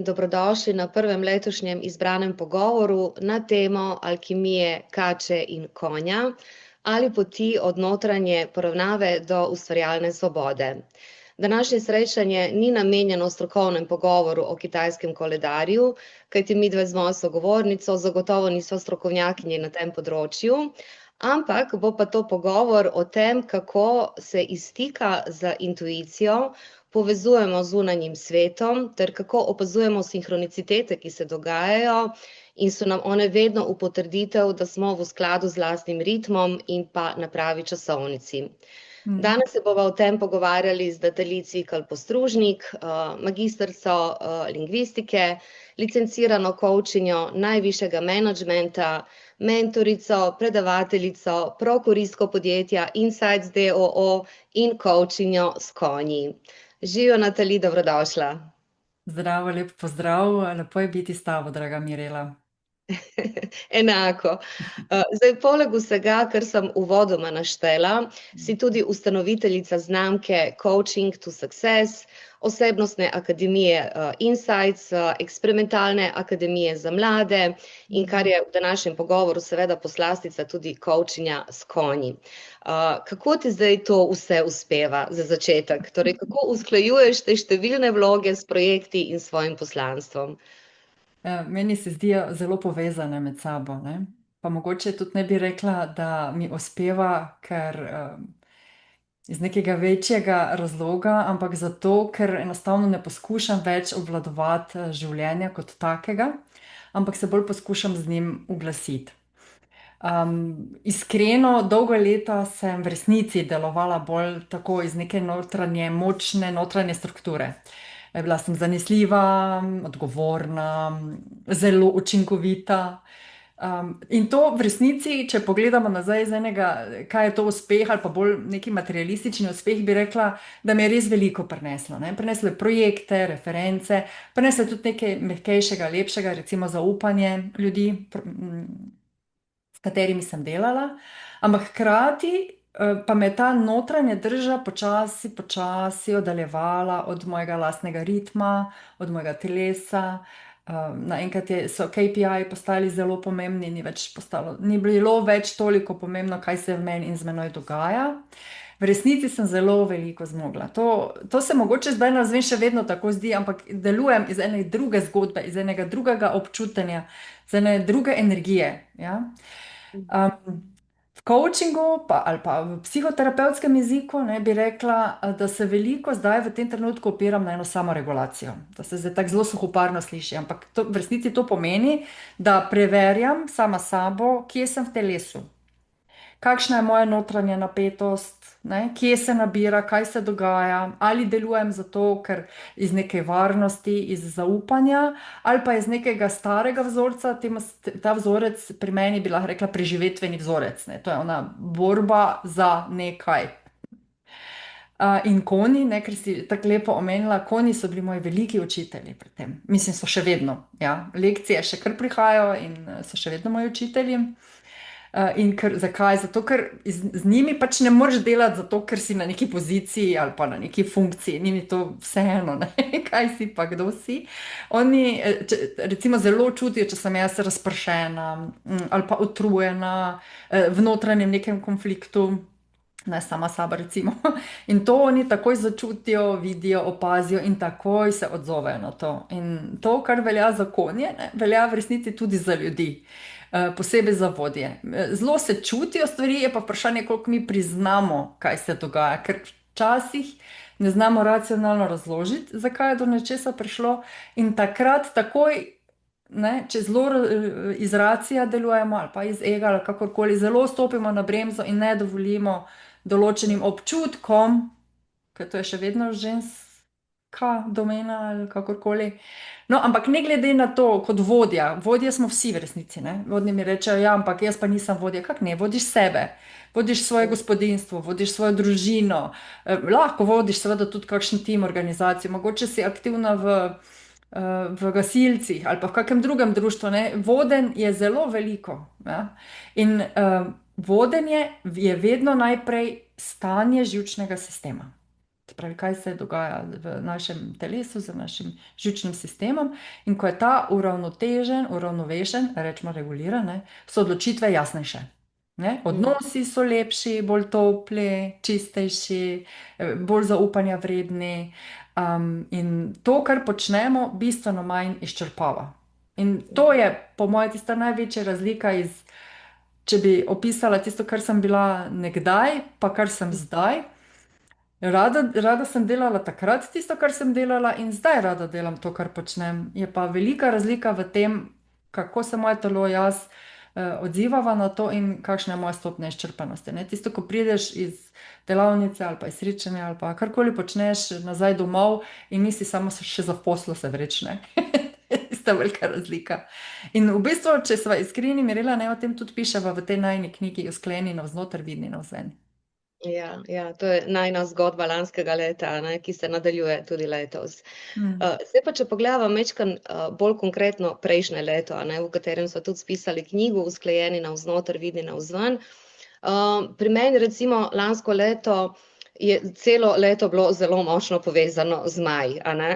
Dobrodošli na prvem letošnjem izbranem pogovoru na temo alkimije kače in konja ali poti od notranje poravnave do ustvarjalne svobode. Današnje srečanje ni namenjeno strokovnem pogovoru o kitajskem koledarju, kajti midve z mojo sogovornico zagotovo nisva strokovnjakinji na tem področju, ampak bo pa to pogovor o tem, kako se iz stika z intuicijo povezujemo z zunanjim svetom, ter kako opazujemo sinhronicitete, ki se dogajajo in so nam one vedno v potrditev, da smo v skladu z lastnim ritmom in pa na pravi časovnici. Danes se bova o tem pogovarjali z Natalij Cvikl Postružnik, magistrico lingvistike, licencirano coachinjo najvišjega menedžmenta, mentorico, predavateljico, prokuristko podjetja Insights d.o.o. in coachinjo s konji. Živijo, Natalij, dobrodošla. Zdravo, lep pozdrav, lepo je biti s tabo, draga Mirela. Enako. Zdaj, poleg vsega, kar sem uvodoma naštela, si tudi ustanoviteljica znamke Coaching to Success, osebnostne akademije Insights, eksperimentalne akademije za mlade in kar je v današnjem pogovoru seveda poslastica tudi coachinja s konji. Kako ti zdaj to vse uspeva za začetek? Torej, kako usklajuješ te številne vloge s projekti in svojim poslanstvom? Meni se zdijo zelo povezane med sabo, ne? Pa mogoče tudi ne bi rekla, da mi uspeva, ker iz nekega večjega razloga, ampak zato, ker enostavno ne poskušam več obvladovati življenja kot takega, ampak se bolj poskušam z njim uglasiti. Iskreno, dolga leta sem v resnici delovala bolj tako iz neke notranje, močne notranje strukture. Bila sem zanesljiva, odgovorna, zelo učinkovita. In to v resnici, če pogledamo nazaj iz enega, kaj je to uspeh ali pa bolj neki materialistični uspeh, bi rekla, da mi je res veliko prineslo, ne? Prineslo je projekte, reference, prineslo je tudi nekaj mehkejšega, lepšega, recimo zaupanje ljudi, s katerimi sem delala. Ampak hkrati pa me ta notranja drža počasi oddaljevala od mojega lastnega ritma, od mojega telesa. Naenkrat so KPI postali zelo pomembni, ni bilo več toliko pomembno, kaj se v meni in z menoj dogaja. V resnici sem zelo veliko zmogla. To se mogoče zdaj nazvem še vedno tako zdi, ampak delujem iz ene druge zgodbe, iz enega drugega občutenja, iz ene druge energije. Ja? V coachingu ali pa v psihoterapevtskem jeziku ne, bi rekla, da se veliko zdaj v tem trenutku opiram na eno samoregulacijo. Da se zdaj tako zelo suhoparno sliši, ampak v resnici to pomeni, da preverjam sama sabo, kje sem v telesu. Kakšna je moja notranja napetost, ne? Kje se nabira, kaj se dogaja, ali delujem zato, ker iz neke varnosti, iz zaupanja, ali pa iz nekega starega vzorca, ta vzorec pri meni bi lahko rekla preživetveni vzorec, ne? To je ona borba za nekaj. In konji, ne, ker si tako lepo omenila, konji so bili moji veliki učitelji pri tem. Mislim, so še vedno, ja. Lekcije še kar prihajajo in so še vedno moji učitelji. Zakaj? Zato, ker z njimi pač ne moreš delati, zato, ker si na neki poziciji ali pa na neki funkciji, ni mi to vseeno, ne? Kaj si pa, kdo si. Oni recimo zelo čutijo, če sem jaz razpršena ali pa utrujena v notranjem nekem konfliktu, ne sama saba recimo. In to oni takoj začutijo, vidijo, opazijo in takoj se odzovejo na to. In to, kar velja za konje, ne, velja v resnici tudi za ljudi. Posebej za vodje. Zelo se čutijo stvari, je pa vprašanje, koliko mi priznamo, kaj se dogaja, ker včasih ne znamo racionalno razložiti, zakaj je do nečesa prišlo in takrat takoj, ne, če zelo iz racija delujemo ali pa iz ega ali kakorkoli, zelo stopimo na bremzo in ne dovolimo določenim občutkom, ker to je še vedno ženska domena ali kakorkoli. No, ampak ne glede na to, kot vodje smo vsi v resnici, ne? Vodni mi rečejo, ja, ampak jaz pa nisem vodja. Kako ne? Vodiš sebe, vodiš svoje gospodinjstvo, vodiš svojo družino, lahko vodiš seveda tudi kakšen tim, organizacijo, mogoče si aktivna v gasilcih ali pa v kakem drugem društvu, ne? Vodenj je zelo veliko, ja? In vodenje je vedno najprej stanje živčnega sistema. Se pravi, kaj se dogaja v našem telesu, z našim živčnim sistemom. In ko je ta uravnotežen, uravnovešen, rečemo reguliran, ne, so odločitve jasnejše. Ne? Odnosi so lepši, bolj topli, čistejši, bolj zaupanja vredni. In to, kar počnemo, bistveno manj izčrpava. In to je, po mojem, tista največja razlika če bi opisala tisto, kar sem bila nekdaj, pa kar sem zdaj. Rada sem delala takrat tisto, kar sem delala, in zdaj rada delam to, kar počnem. Je pa velika razlika v tem, kako se moje telo, jaz odzivava na to in kakšna je moja stopnja izčrpanosti. Ne? Tisto, ko prideš iz delavnice ali pa iz srečanja ali pa karkoli počneš nazaj domov in nisi samo še za poslo se vrečne. Tista velika razlika. In v bistvu, če sva iskreni, Mirela, ne, o tem tudi piševa v tej najni knjigi Usklajeni navznoter, vidni navzven. Ja, to je najina zgodba lanskega leta, ne, ki se nadaljuje tudi letos. Zdaj pa, če pogledava majčkeno bolj konkretno prejšnje leto, ne, v katerem so tudi spisali knjigo Usklajeni navznoter, vidni navzven. Pri meni recimo lansko leto je celo leto bilo zelo močno povezano z maj, a ne?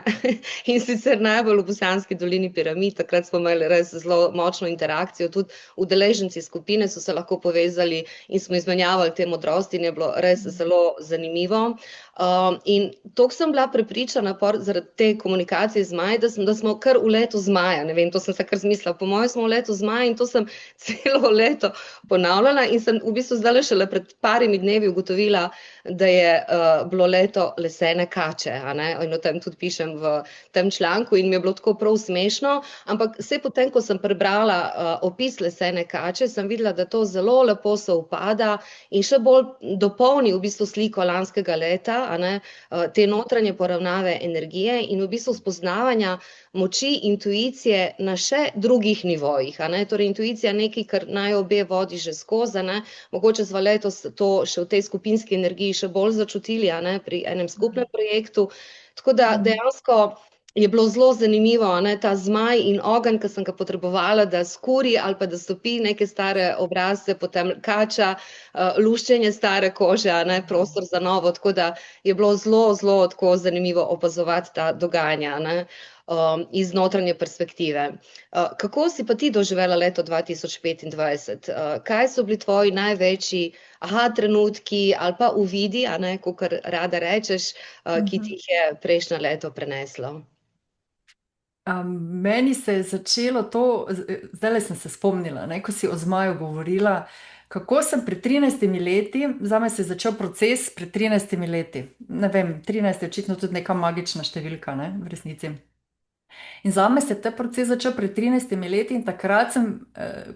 In sicer najbolj v Bosanski dolini Piramid, takrat smo imeli res zelo močno interakcijo, tudi udeleženci skupine so se lahko povezali in smo izmenjavali te modrosti in je bilo res zelo zanimivo. In toliko sem bila prepričana zaradi te komunikacije z maj, da smo kar v letu zmaja, ne vem, to sem se kar zmislila, po mojem smo v letu zmaja in to sem celo leto ponavljala in sem v bistvu zdaj šele pred parimi dnevi ugotovila, da je bilo leto lesene kače, a ne? In o tem tudi pišem v tem članku in mi je bilo tako prav smešno, ampak vse potem, ko sem prebrala opis lesene kače, sem videla, da to zelo lepo sovpada in še bolj dopolni v bistvu sliko lanskega leta, a ne? Te notranje poravnave energije in v bistvu spoznavanja moči intuicije na še drugih nivojih, a ne? Torej intuicija je nekaj, kar naj obe vodi že skozi, ne? Mogoče sva letos to še v tej skupinski energiji še bolj začutili, a ne? Pri enem skupnem projektu, tako da dejansko je bilo zelo zanimivo, ne, ta zmaj in ogenj, ki sem ga potrebovala, da skuri ali pa da stopi neke stare obrazce, potem kača, luščenje stare kože, ne, prostor za novo, tako da je bilo zelo, zelo tako zanimivo opazovati ta dogajanja, ne, iz notranje perspektive. Kako si pa ti doživela leto 2025? Kaj so bili tvoji največji trenutki ali pa uvidi, a ne, kakor rada rečeš, ki ti jih je prejšnje leto preneslo? Meni se je začelo to, zdajle sem se spomnila, ne, ko si o zmaju govorila, kako sem pred 13 leti, zame se je začel proces pred 13 leti. Ne vem, 13 je očitno tudi neka magična številka, ne, v resnici. In zame se je ta proces začel pred 13 leti in takrat sem,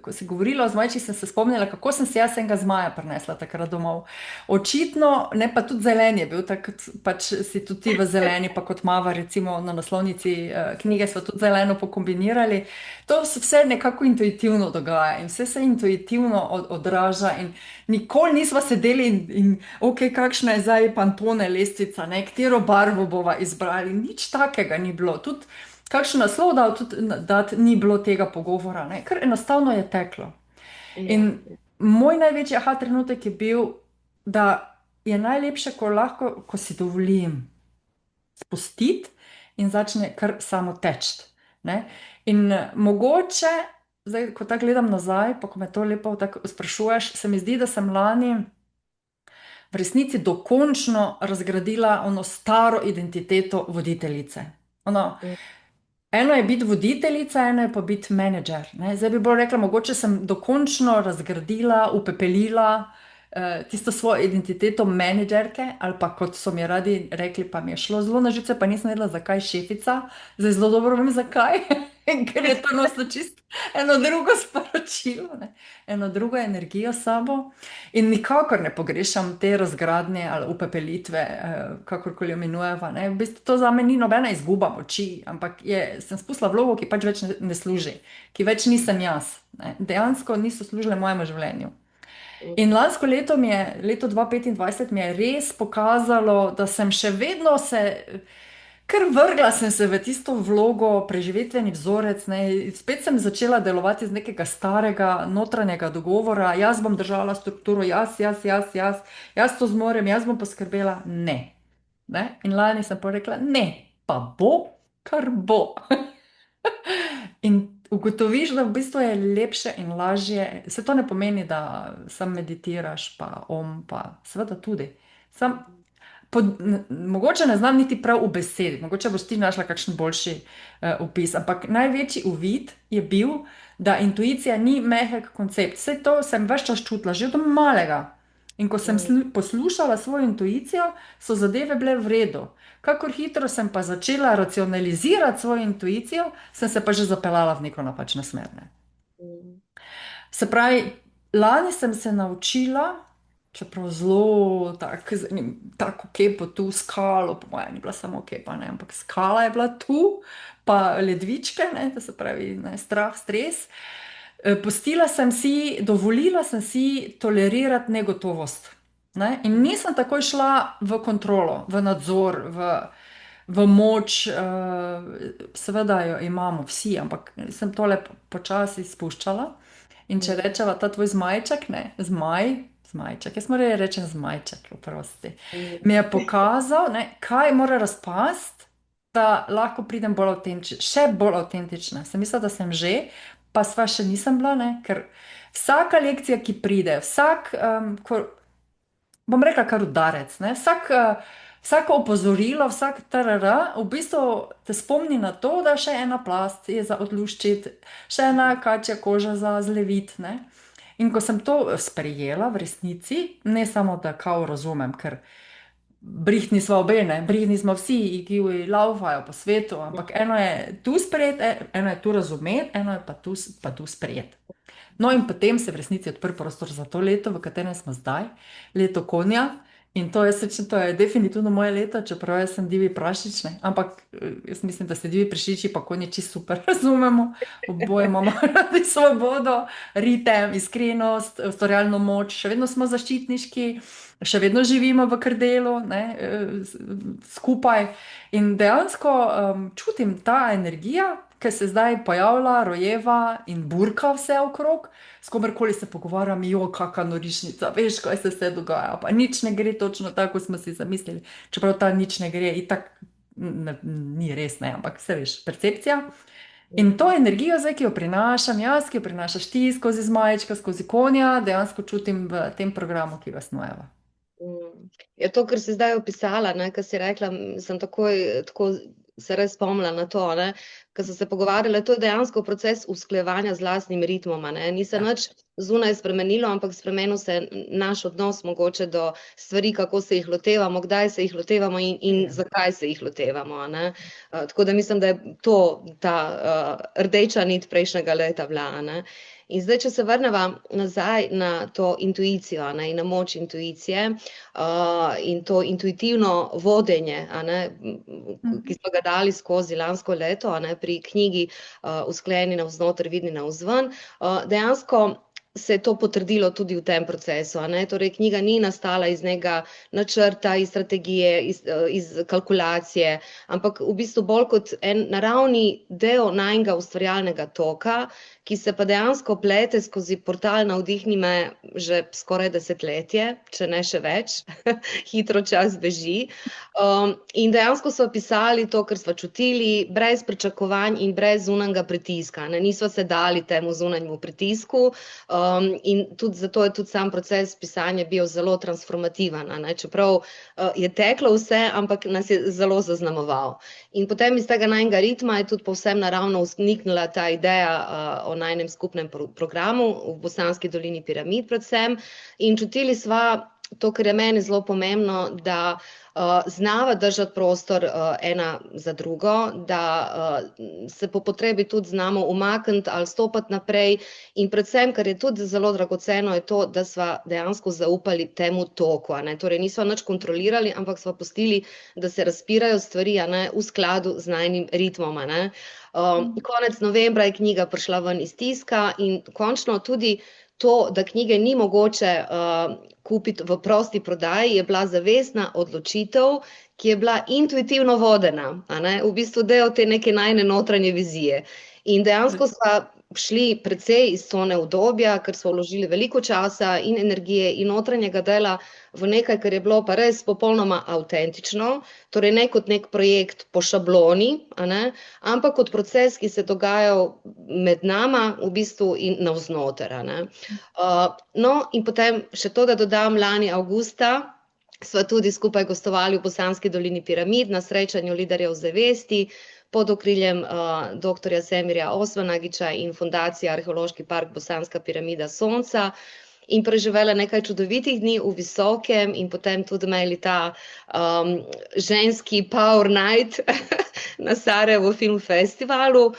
ko si govorila o zmajčih, sem se spomnila, kako sem si jaz enega zmaja prinesla takrat domov. Očitno, ne, pa tudi zelen je bil, tako pač si tudi ti v zeleni, pa kot Mava recimo na naslovnici knjige smo tudi zeleno pokombinirali. To se vse nekako intuitivno dogaja in vse se intuitivno odraža in nikoli nisva sedeli in ok, kakšna je zdaj Pantone lestvica, ne, katero barvo bova izbrali, nič takega ni bilo, tudi kakšen naslov dati, ni bilo tega pogovora, ne? Ker enostavno je teklo. In moj največji trenutek je bil, da je najlepše, ko si dovolim spustiti in začne kar samo teči. In mogoče, zdaj, ko tako gledam nazaj, pa ko me to lepo tako sprašuješ, se mi zdi, da sem lani v resnici dokončno razgradila ono staro identiteto voditeljice. Eno je biti voditeljica, eno je pa biti menedžer. Zdaj bi bolj rekla, mogoče sem dokončno razgradila, upepelila tisto svojo identiteto menedžerke, ali pa kot so mi radi rekli, pa mi je šlo zelo na živce, pa nisem vedela, zakaj šefica. Zdaj zelo dobro vem, zakaj. Ker je to nosilo čisto eno drugo sporočilo, ne? Eno drugo energijo s sabo. In nikakor ne pogrešam te razgradnje ali upepelitve, kakorkoli jo imenujeva. V bistvu to za me ni nobena izguba moči, ampak sem spustila vlogo, ki pač več ne služi, ki več nisem jaz. Dejansko niso služile mojemu življenju. In lansko leto leto 2025 mi je res pokazalo, da sem še vedno kar vrgla sem se v tisto vlogo, preživetveni vzorec, ne. Spet sem začela delovati iz nekega starega notranjega dogovora, jaz bom držala strukturo, jaz to zmorem, jaz bom poskrbela. Ne. Ne? In lani sem pa rekla, ne, pa bo, kar bo. In ugotoviš, da v bistvu je lepše in lažje. Se to ne pomeni, da sam meditiraš, pa pa seveda tudi. Sam, mogoče ne znam niti prav v besedi, mogoče boš ti našla kakšen boljši opis, ampak največji uvid je bil, da intuicija ni mehek koncept. Vse to sem več čas čutila, že od malega. In ko sem Mm, poslušala svojo intuicijo, so zadeve bile v redu. Kakor hitro sem pa začela racionalizirati svojo intuicijo, sem se pa že zapeljala v neko napačno smer. Ne. mm, Se pravi, lani sem se naučila, čeprav zelo tako kepo tu skalo, po mojem, ni bila samo kepa, ne, ampak skala je bila tu, pa ledvičke, ne, to se pravi, ne, strah, stres. Pustila sem si, dovolila sem si tolerirati negotovost. Ne? In nisem takoj šla v kontrolo, v nadzor, v moč, seveda jo imamo vsi, ampak sem tole počasi spuščala. In če mm, rečeva ta tvoj zmajček, ne, zmajček, jaz moram reči zmajček, oprosti, mi je pokazal, ne, kaj mora razpasti, da lahko pridem bolj avtentična, še bolj avtentična. Sem mislila, da sem že, pa sva še nisem bila, ne, ker vsaka lekcija, ki pride, bom rekla kar udarec, ne, vsako opozorilo, vsak tarara, v bistvu te spomni na to, da še ena plast je za odluščiti, še ena kačja koža za zleviti, ne. In ko sem to sprejela v resnici, ne samo, da kao razumem, ker brihtni smo obe, ne, brihtni smo vsi, ki laufajo po svetu, ampak eno je tu sprejeti, eno je tu razumeti, eno je pa tu sprejeti. No, in potem se v resnici odprl prostor za to leto, v katerem smo zdaj, leto konja. In to je, to je definitivno moje leto, čeprav jaz sem divji prašič, ne. Ampak jaz mislim, da se divji prašiči pa konji čisto super razumemo. Oboje imamo radi svobodo, ritem, iskrenost, ustvarjalno moč, še vedno smo zaščitniški, še vedno živimo v krdelu, ne, skupaj. In dejansko čutim ta energija, ki se zdaj pojavlja, rojeva in burka vse okrog. S komerkoli se pogovarjam, jo, kakšna norišnica, veš, kaj se vse dogaja. Pa nič ne gre točno tako, kot smo si zamislili. Čeprav ta nič ne gre, in tako ni res, ne, ampak vse veš, percepcija. In to mm. energijo, zdaj, ki jo prinašam jaz, ki jo prinašaš ti skozi zmajčka, skozi konja, dejansko čutim v tem programu, ki ga snujeva. Je to, kar si zdaj opisala, ne, kar si rekla, sem takoj tako se res spomnila na to, ne, ko so se pogovarjali, to je dejansko proces usklajevanja z lastnim ritmom, ne, ni se Ja. nič zunaj spremenilo, ampak spremenil se naš odnos mogoče do stvari, kako se jih lotevamo, kdaj se jih lotevamo in Ja. zakaj se jih lotevamo, ne. Tako da mislim, da je to ta rdeča nit prejšnjega leta bila, ne. In zdaj, če se vrneva nazaj na to intuicijo, ne, in na moč intuicije, in to intuitivno vodenje, ki smo ga dali skozi lansko leto, pri knjigi Usklajeni navznoter, vidni navzven, dejansko se je to potrdilo tudi v tem procesu. Torej, knjiga ni nastala iz nekega načrta, iz strategije, iz kalkulacije, ampak v bistvu bolj kot en naravni del najnega ustvarjalnega toka, ki se pa dejansko plete skozi portal Navdihni me že skoraj desetletje, če ne še več, hitro čas beži. In dejansko so pisali to, kar smo čutili, brez pričakovanj in brez zunanjega pritiska. Nismo se dali temu zunanjemu pritisku, in tudi zato je tudi sam proces pisanja bil zelo transformativen, čeprav je teklo vse, ampak nas je zelo zaznamoval. In potem iz tega najnega ritma je tudi povsem naravno vzniknila ta ideja o najnem skupnem programu v Bosanski dolini piramid predvsem. In čutili sva to, kar je meni zelo pomembno, da znava držati prostor ena za drugo, da se po potrebi tudi znamo umakniti ali stopati naprej. In predvsem, kar je tudi zelo dragoceno, je to, da sva dejansko zaupali temu toku. Torej, nisva nič kontrolirali, ampak sva pustili, da se razpirajo stvari v skladu z najnim ritmom. Konec novembra je knjiga prišla ven iz tiska in končno tudi to, da knjige ni mogoče kupiti v prosti prodaji, je bila zavestna odločitev, ki je bila intuitivno vodena, v bistvu del te neke najne notranje vizije. In dejansko sva šli precej iz cone udobja, ker smo vložili veliko časa in energije in notranjega dela v nekaj, kar je bilo pa res popolnoma avtentično, torej ne kot nek projekt po šabloni, a ne, ampak kot proces, ki se je dogajal med nama v bistvu in navznoter, a ne. No, in potem še to, da dodam, lani avgusta sva tudi skupaj gostovali v Bosanski dolini Piramid na srečanju liderjev zavesti pod okriljem dr. Semirja Osvanagića in fundacije Arheološki park Bosanska piramida Sonca in preživela nekaj čudovitih dni v Visokem in potem tudi imeli ta ženski Power Night na Sarajevo Film Festivalu.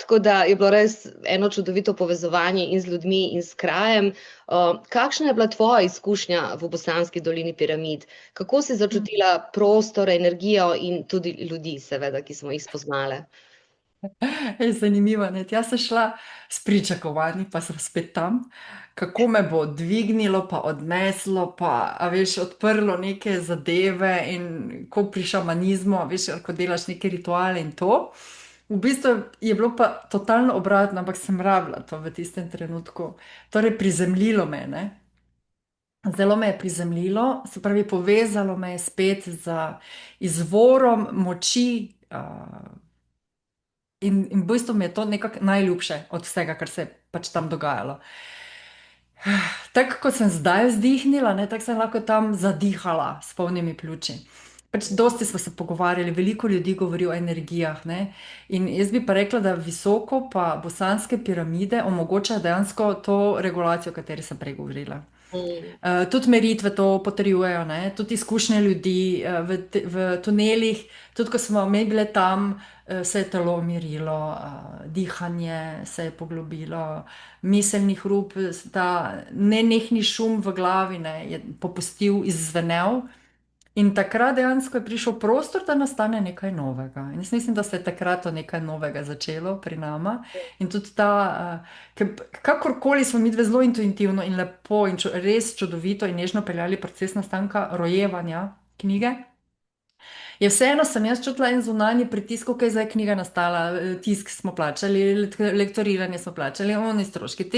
Tako da je bilo res eno čudovito povezovanje in z ljudmi in s krajem. Kakšna je bila tvoja izkušnja v Bosanski dolini Piramid? Kako si začutila prostor, energijo in tudi ljudi, seveda, ki smo jih spoznale? Je zanimivo, ne? Jaz sem šla s pričakovanji, pa sem spet tam, kako me bo dvignilo, pa odneslo, pa, a veš, odprlo neke zadeve in ko pri šamanizmu, a veš, ko delaš neke rituale in to. V bistvu je bilo pa totalno obratno, ampak sem rabila to v tistem trenutku. Torej, prizemljilo me, ne? Zelo me je prizemljilo, se pravi, povezalo me je spet z izvorom moči, in v bistvu mi je to nekako najljubše od vsega, kar se je pač tam dogajalo. Tako kot sem zdaj vzdihnila, ne, tako sem lahko tam zadihala s polnimi pljuči. Pač dosti smo se pogovarjali, veliko ljudi govori o energijah, ne. In jaz bi pa rekla, da visoko pa bosanske piramide omogočajo dejansko to regulacijo, o kateri sem prej govorila. Tudi meritve to potrjujejo, ne? Tudi izkušnje ljudi v tunelih, tudi ko smo mi bile tam, se je telo umirilo, dihanje se je poglobilo, miselni hrup, ta nenehni šum v glavi, ne, je popustil, izzvenel. In takrat dejansko je prišel prostor, da nastane nekaj novega. In jaz mislim, da se je takrat to nekaj novega začelo pri nama. In tudi ta, kakorkoli smo mi dve zelo intuitivno in lepo in res čudovito in nežno peljali proces nastanka rojevanja knjige, je vseeno sem jaz čutila en zunanji pritisk, ko je zdaj knjiga nastala, tisk smo plačali, lektoriranje smo plačali, oni stroški,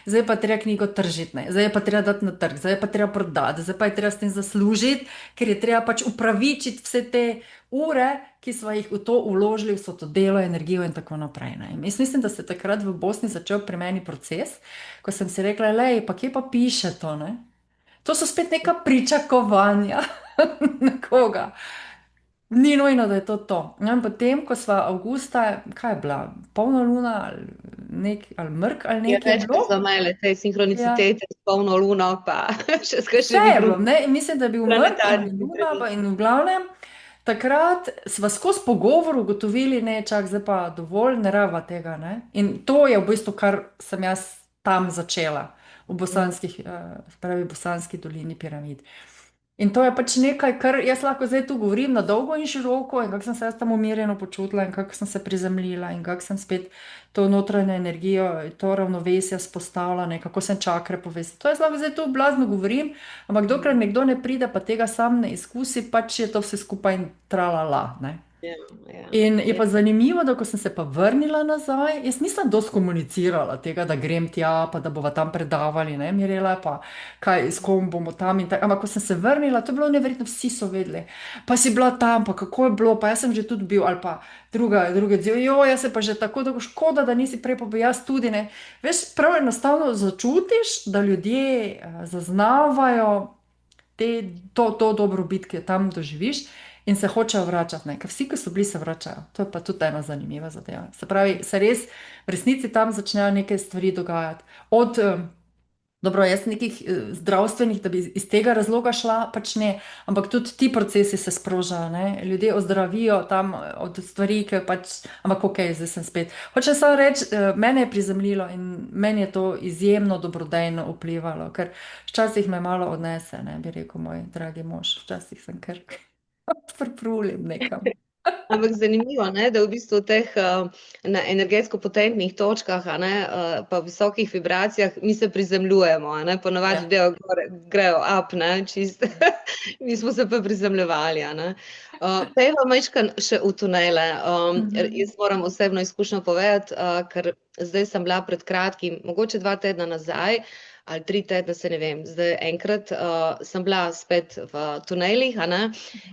zdaj pa treba knjigo tržiti, ne, zdaj je pa treba dati na trg, zdaj je pa treba prodati, zdaj pa je treba s tem zaslužiti, ker je treba pač upravičiti vse te ure, ki smo jih v to vložili, v to delo, energijo in tako naprej, ne. In jaz mislim, da se je takrat v Bosni začel pri meni proces, ko sem si rekla, lej, pa kje pa piše to, ne? To so spet neka pričakovanja nekoga. Ni nujno, da je to to. Ja, in potem, ko sva avgusta, kaj je bila, polna luna ali mrk ali Je nekaj je bilo. večkrat za mene te Ja. sinhronicitete s polno luno, pa še s Vse kakšnimi je bilo, drugimi ne? In mislim, da je bil mrk ali planetarnimi luna, premiki. in v glavnem, takrat sva skozi pogovor ugotovili, ne, čak, zdaj pa dovolj, ne rava tega, ne. In to je v bistvu, kar sem jaz tam začela, v bosanskih, se pravi, Bosanski dolini Piramid. In to je pač nekaj, kar jaz lahko zdaj tu govorim na dolgo in široko, in kako sem se jaz tam umirjeno počutila, in kako sem se prizemljila, in kako sem spet to notranjo energijo, to ravnovesje vzpostavila, ne, kako sem čakre povezala. To jaz lahko zdaj tu blazno govorim, ampak dokler nekdo ne pride, pa tega sam ne izkusi, pač je to vse skupaj tralala, ne. Ja, ja, In je ja. pa zanimivo, da ko sem se pa vrnila nazaj, jaz nisem dosti komunicirala tega, da grem tja, pa da bova tam predavali, ne, Mirela, pa kaj, s kom bomo tam in tako. Ampak ko sem se vrnila, to je bilo neverjetno, vsi so vedeli. Pa si bila tam, pa kako je bilo, pa jaz sem že tudi bil, ali pa druge odziv, jaz se pa že tako dolgo, škoda, da nisi prej, pa bi jaz tudi, ne. Veš, prav enostavno začutiš, da ljudje zaznavajo to dobrobit, ki jo tam doživiš. In se hočejo vračati, ne? Ker vsi, ki so bili, se vračajo. To je pa tudi ena zanimiva zadeva. Se pravi, se res v resnici tam začnejo neke stvari dogajati. Dobro, jaz nekih zdravstvenih, da bi iz tega razloga šla, pač ne, ampak tudi ti procesi se sprožajo, ne? Ljudje ozdravijo tam od stvari, ki pač, ampak ok, zdaj sem spet. Hočem samo reči, mene je prizemljilo in meni je to izjemno dobrodejno vplivalo, ker včasih me malo odnese, ne, bi rekel moj dragi mož, včasih sem kar prprulim nekam. Ampak zanimivo, ne, da v bistvu v teh na energetsko potentnih točkah, a ne, pa visokih vibracijah, mi se prizemljujemo, a ne, ponavadi Ja. grejo, grejo up, ne, čist, mi smo se pa prizemljevali, a ne. Pejva majčkeno še v tunele. Mhm. Jaz moram osebno izkušnjo povedati, ker zdaj sem bila pred kratkim, mogoče 2 tedna nazaj, ali 3 tedne, se ne vem, zdaj enkrat sem bila spet v tunelih, a ne.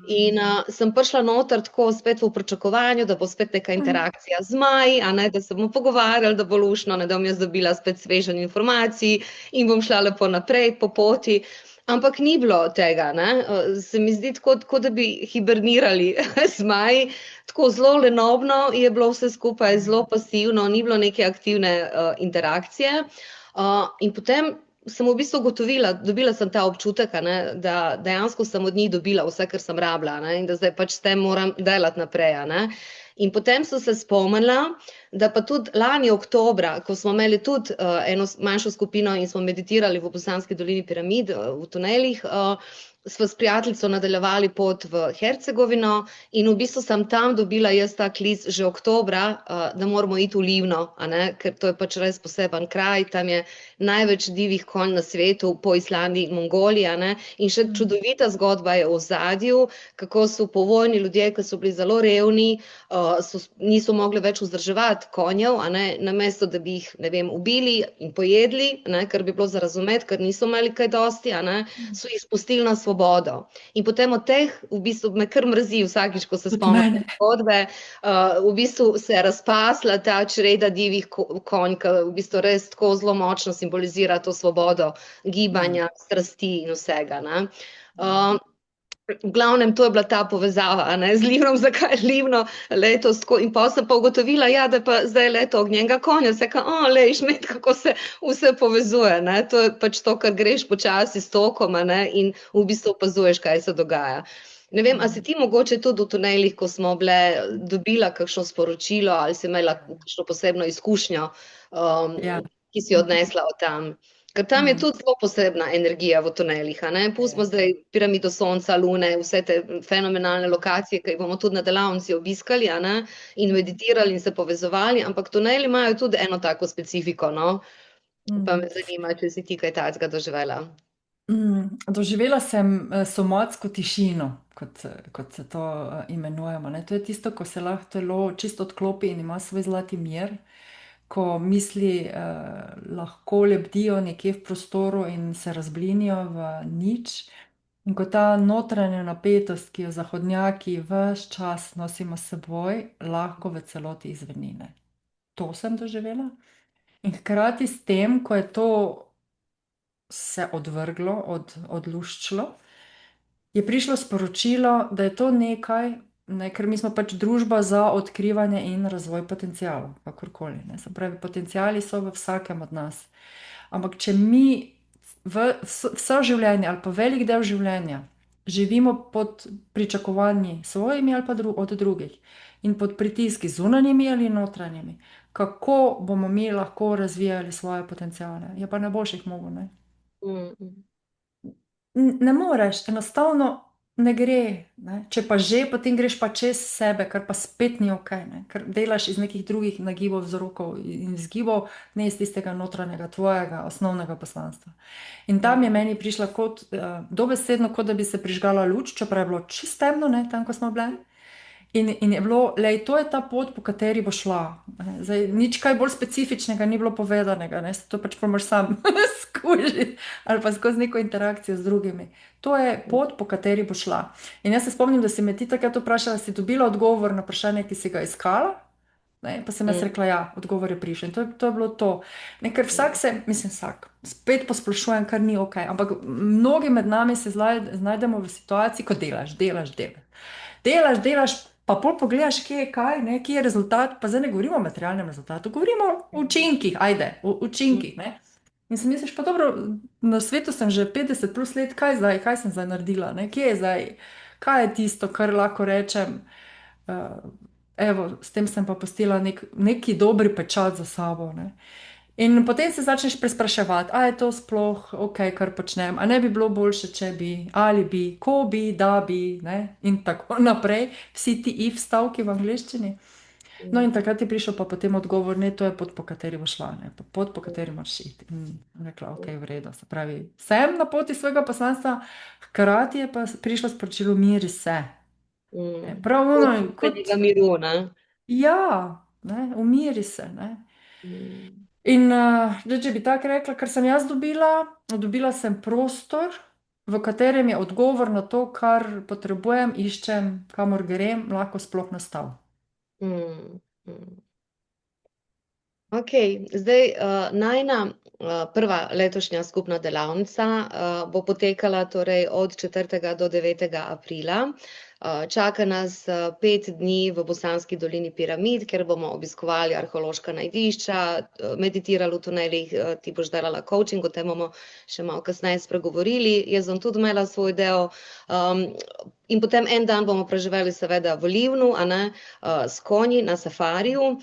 In sem prišla noter tako spet v pričakovanju, da bo spet neka Mhm. interakcija z Maji, a ne, da se bomo pogovarjali, da bo luštno, ne, da bom jaz dobila spet svežen informacij in bom šla lepo naprej po poti. Ampak ni bilo tega, ne. Se mi zdi tako, tako da bi hibernirali z Maji, tako zelo lenobno je bilo vse skupaj, zelo pasivno, ni bilo neke aktivne interakcije. In potem sem v bistvu ugotovila, dobila sem ta občutek, a ne, da dejansko sem od njih dobila vse, kar sem rabila, a ne, in da zdaj pač s tem moram delati naprej. A ne. In potem sem se spomnila, da pa tudi lani oktobra, ko smo imeli tudi eno manjšo skupino in smo meditirali v Bosanski dolini piramid, v tunelih, sva s prijateljico nadaljevali pot v Hercegovino in v bistvu sem tam dobila jaz ta klic že oktobra, da moramo iti v Livno, a ne, ker to je pač res poseben kraj, tam je največ divjih konj na svetu, po Islandiji in Mongoliji, a ne, in še čudovita zgodba je v ozadju, kako so povojni ljudje, ki so bili zelo revni, niso mogli več vzdrževati konjev, a ne, namesto da bi jih, ne vem, ubili in pojedli, ne, kar bi bilo za razumeti, ker niso imeli kaj dosti, a ne, so jih spustili na svobodo. In potem od teh, v bistvu me kar mrzi vsakič, ko se Tudi spomnim te mene. zgodbe, v bistvu se je razpasla ta čreda divjih konj, ki v bistvu res tako zelo močno simbolizira to svobodo Mm. gibanja, strasti in vsega, ne. Uh, V glavnem, to je bila ta povezava, a ne, z Livnom, zakaj je Livno letos tako. In pa sem pa ugotovila, ja, da pa zdaj je leto ognjenega konja, se ka, lej, šmet, kako se vse povezuje, ne. To je pač to, kar greš počasi s tokom, a ne, in v bistvu opazuješ, kaj se dogaja. Ne vem, a si ti mogoče tudi v tunelih, ko smo bile, dobila kakšno sporočilo ali si imela kakšno posebno izkušnjo, um, Ja. ki si jo odnesla od tam? Ker tam je Mm. tudi zelo posebna energija v tunelih, a ne? Pustimo zdaj piramido Sonca, Lune, vse te fenomenalne lokacije, ki jih bomo tudi na delavnici obiskali, a ne? In meditirali in se povezovali, ampak tuneli imajo tudi eno tako specifiko, no? Pa Mm. me zanima, če si ti kaj takega doživela. Doživela sem somatsko tišino, kot se to imenujemo. Ne. To je tisto, ko se lahko telo čisto odklopi in ima svoj zlati mir, ko misli lahko lebdijo nekje v prostoru in se razblinijo v nič. In ko ta notranja napetost, ki jo zahodnjaki ves čas nosimo s seboj, lahko v celoti izvenine. To sem doživela. In hkrati s tem, ko je to se odvrglo, odluščilo, je prišlo sporočilo, da je to nekaj, ne, ker mi smo pač družba za odkrivanje in razvoj potencialov, kakorkoli. Ne. Se pravi, potenciali so v vsakem od nas. Ampak če mi vse življenje ali pa velik del življenja živimo pod pričakovanji svojimi ali pa od drugih in pod pritiski zunanjimi ali notranjimi, kako bomo mi lahko razvijali svoje potenciale? Ja, pa ne boš jih mogel, ne? Mm, mm, Ne moreš, enostavno ne gre. Ne? Če pa že, potem greš pa čez sebe, kar pa spet ni ok, ne? Ker delaš iz nekih drugih nagibov, vzrokov in vzgibov, ne iz tistega notranjega, tvojega osnovnega poslanstva. In tam je mm, meni prišla kot dobesedno, kot da bi se prižgala luč, čeprav je bilo čisto temno, ne, tam, ko smo bile. In je bilo, lej, to je ta pot, po kateri bo šla. Zdaj, nič kaj bolj specifičnega ni bilo povedanega, ne? To pač pa moraš sam skužiti ali pa skozi neko interakcijo z drugimi. To je pot, po kateri bo šla. In jaz se spomnim, da si me ti takrat vprašala, si dobila odgovor na vprašanje, ki si ga iskala. Ne? Pa sem jaz mm, rekla, ja, odgovor je prišel. In to je bilo to. Ne, ker vsak se, mislim, vsak, spet posplošujem, kar ni ok. Ampak mnogi med nami se znajdemo v situaciji, ko delaš, delaš, delaš. Delaš, delaš, pa pol pogledaš, kje je kaj, ne, kje je rezultat. Pa zdaj ne govorimo o materialnem rezultatu, govorimo o učinkih, ajde, o učinkih. Ne. In si misliš, pa dobro, na svetu sem že 50 plus let, kaj zdaj, kaj sem zdaj naredila, ne, kje je zdaj, kaj je tisto, kar lahko rečem. Evo, s tem sem pa pustila neki dobri pečat za sabo. Ne. In potem se začneš prespraševati, a je to sploh ok, kar počnem, a ne bi bilo boljše, če bi, ali bi, ko bi, da bi, ne? In tako naprej, vsi ti if stavki v angleščini. No, in takrat je prišel pa potem odgovor, ne, to je pot, po kateri boš šla, ne, pot, po kateri moraš iti. In rekla, ok, v redu, se pravi, sem na poti svojega poslanstva, hkrati je pa prišlo sporočilo, miri se. Prav, Pot ono, kot, notranjega miru, ne? ja, ne, umiri se, ne. Mm. In če bi tako rekla, kar sem jaz dobila sem prostor, v katerem je odgovor na to, kar potrebujem, iščem, kamor grem, lahko sploh nastal. Mm. Mm. Ok, zdaj najna prva letošnja skupna delavnica bo potekala torej od 4. do 9. aprila. Čaka nas 5 dni v Bosanski dolini piramid, kjer bomo obiskovali arheološka najdišča, meditirali v tunelih, ti boš delala coaching, o tem bomo še malo kasneje spregovorili. Jaz bom tudi imela svoj del. In potem en dan bomo preživeli seveda v Livnu, a ne, s konji na safariju.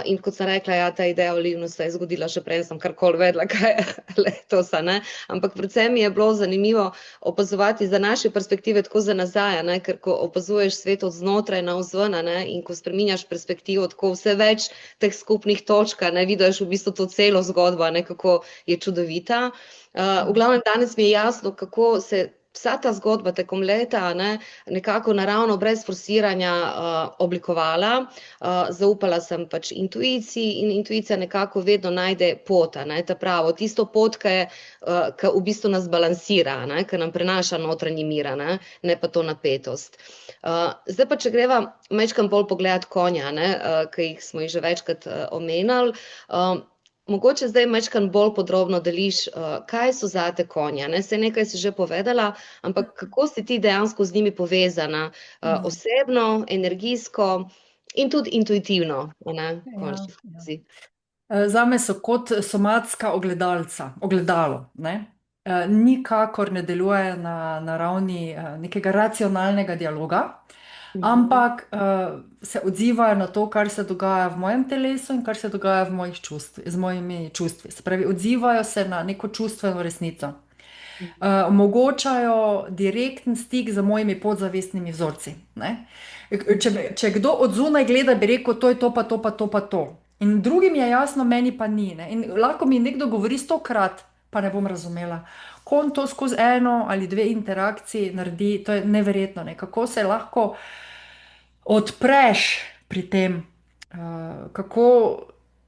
In kot sem rekla, ja, ta ideja o Livnu se je zgodila še prej, sem karkoli vedela, kaj je letos, a ne. Ampak predvsem mi je bilo zanimivo opazovati za naše perspektive tako za nazaj, a ne, ker ko opazuješ svet od znotraj navzven, a ne, in ko spreminjaš perspektivo, tako vse več teh skupnih točk, a ne, vidiš v bistvu to celo zgodbo, a ne, kako je čudovita. V glavnem danes mi je jasno, kako se vsa ta zgodba tekom leta, ne, nekako naravno, brez forsiranja oblikovala. Zaupala sem pač intuiciji in intuicija nekako vedno najde pot, a ne, ta pravo, tisto pot, ki v bistvu nas balansira, ne, ki nam prenaša notranji mir, ne pa to napetost. Zdaj pa, če greva majčkeno bolj pogledat konja, ne, ki smo jih že večkrat omenjali, mogoče zdaj majčkeno bolj podrobno deliš, kaj so zate konja, ne? Saj nekaj si že povedala, ampak kako si ti dejansko z njimi povezana, osebno, energijsko in tudi intuitivno, ne? Končni fazi. Zame so kot somatska ogledalo, ne? Nikakor ne deluje na ravni nekega racionalnega dialoga, ampak se odzivajo na to, kar se dogaja v mojem telesu in kar se dogaja v z mojimi čustvi. Se pravi, odzivajo se na neko čustveno resnico. Omogočajo direkten stik z mojimi podzavestnimi vzorci, ne? Če kdo od zunaj gleda, bi rekel, to je to, pa to, pa to, pa to. In drugim je jasno, meni pa ni, ne? In lahko mi nekdo govori 100-krat, pa ne bom razumela. Ko on to skozi eno ali dve interakciji naredi, to je neverjetno, ne? Kako se lahko odpreš pri tem, kako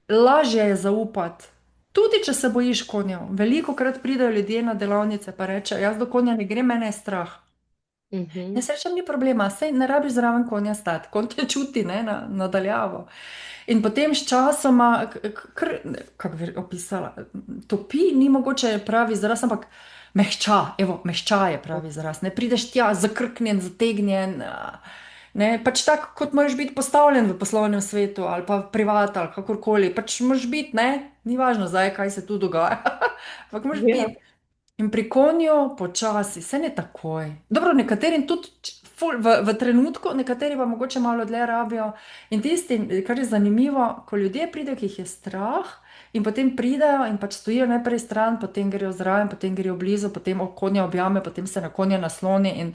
lažje je zaupati. Tudi če se bojiš konjev, veliko krat pridejo ljudje na delavnice pa rečejo, jaz do konja ne grem, mene je strah. Jaz rečem, ni problema, saj ne rabiš zraven konja stati, konj te čuti, ne, nadaljavo. In potem s časoma, kako bi opisala, topi, ni mogoče pravi izraz, ampak mehča, evo, mehča je pravi izraz, ne, prideš tja zakrknjen, zategnjen, ne, pač tako, kot moraš biti postavljen v poslovnem svetu ali pa privat ali kakorkoli, pač moraš biti, ne, ni važno zdaj, kaj se tu dogaja, ampak moraš biti. In pri konju počasi, se ne takoj. Dobro, nekaterim tudi v trenutku, nekateri pa mogoče malo dlje rabijo. In tisti, kar je zanimivo, ko ljudje pridejo, ki jih je strah, in potem pridejo in pač stojijo najprej stran, potem grejo zraven, potem grejo blizu, potem konja objame, potem se na konja nasloni in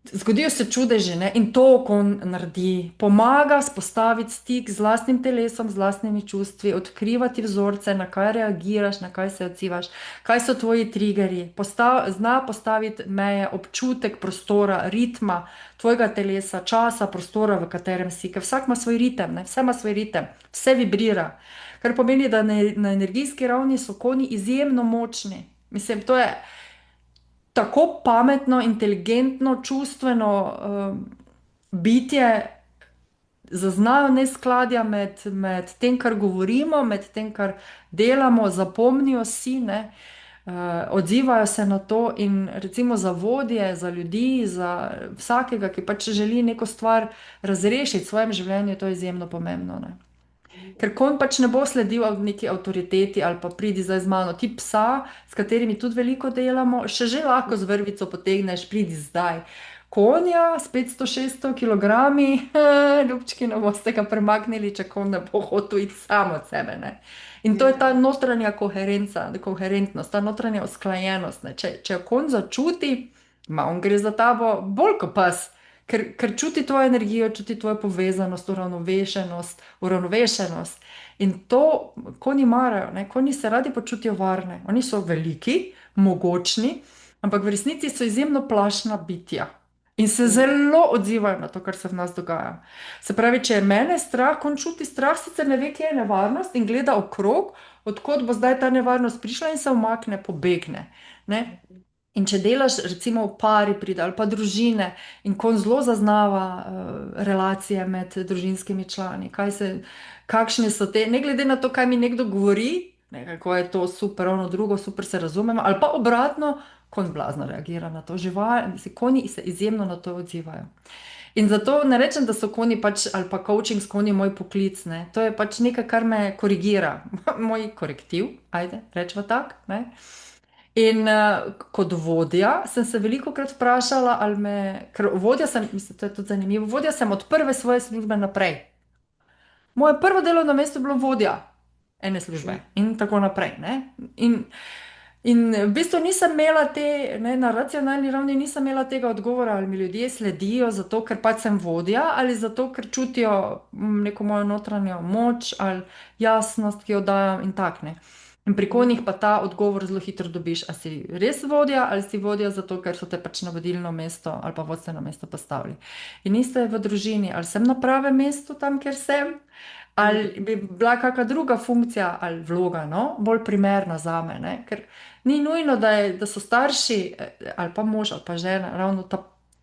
zgodijo se čudeži, ne? In to konj naredi. Pomaga spostaviti stik z lastnim telesom, z lastnimi čustvi, odkrivati vzorce, na kaj reagiraš, na kaj se odzivaš, kaj so tvoji triggerji. Zna postaviti meje, občutek prostora, ritma tvojega telesa, časa, prostora, v katerem si. Ker vsak ima svoj ritem, ne? Vse ima svoj ritem, vse vibrira. Kar pomeni, da na energijski ravni so konji izjemno močni. Mislim, to je tako pametno, inteligentno, čustveno bitje, zaznajo neskladja med tem, kar govorimo, med tem, kar delamo, zapomnijo si, ne, odzivajo se na to in recimo za vodje, za ljudi, za vsakega, ki pač želi neko stvar razrešiti v svojem življenju, to je izjemno pomembno, ne. Ker konj pač ne bo sledil neki avtoriteti ali pa pridi zdaj z mano. Ti psa, s katerimi tudi veliko delamo, še že lahko z vrvico potegneš, pridi zdaj. konja s 500-600 kilogrami, ljubčki, ne boste ga premaknili, če konj ne bo hotel iti samo od sebe. Ne? In to je ta notranja koherentnost, ta notranja usklajenost. Ne? Če jo konj začuti, on gre za tabo bolj kot pes, ker čuti tvojo energijo, čuti tvojo povezanost, uravnovešenost. In to konji marajo, ne? Konji se radi počutijo varne. Oni so veliki, mogočni, ampak v resnici so izjemno plašna bitja. In se zelo odzivajo na to, kar se v nas dogaja. Se pravi, če je mene strah, konj čuti strah, sicer ne ve, kje je nevarnost in gleda okrog, odkot bo zdaj ta nevarnost prišla in se umakne, pobegne. Ne? In če delaš, recimo v pari pride ali pa družine in konj zelo zaznava relacije med družinskimi člani, kakšne so te, ne glede na to, kaj mi nekdo govori, ne, kako je to super, ono drugo, super se razumemo, ali pa obratno, konj blazno reagira na to. Konji se izjemno na to odzivajo. In zato ne rečem, da so konji pač, ali pa coaching s konji moj poklic, ne. To je pač nekaj, kar me korigira, moj korektiv, ajde, rečemo tak, ne. In kot vodja sem se velikokrat vprašala, ker vodja sem, mislim, to je tudi zanimivo, vodja sem od prve svoje službe naprej. Moje prvo delovno mesto je bilo vodja ene službe in tako naprej, ne. In v bistvu nisem imela ne, na racionalni ravni nisem imela tega odgovora, ali mi ljudje sledijo zato, ker pač sem vodja, ali zato, ker čutijo neko mojo notranjo moč ali jasnost, ki jo dajam in tak, ne. In pri konjih pa ta odgovor zelo hitro dobiš, a si res vodja ali si vodja zato, ker so te pač na vodilno mesto ali pa vodstveno mesto postavili. In isto je v družini, ali sem na pravem mestu tam, kjer sem, ali bi bila kakšna druga funkcija ali vloga, no, bolj primerna zame, ne, ker ni nujno, da so starši ali pa mož ali pa žena ravno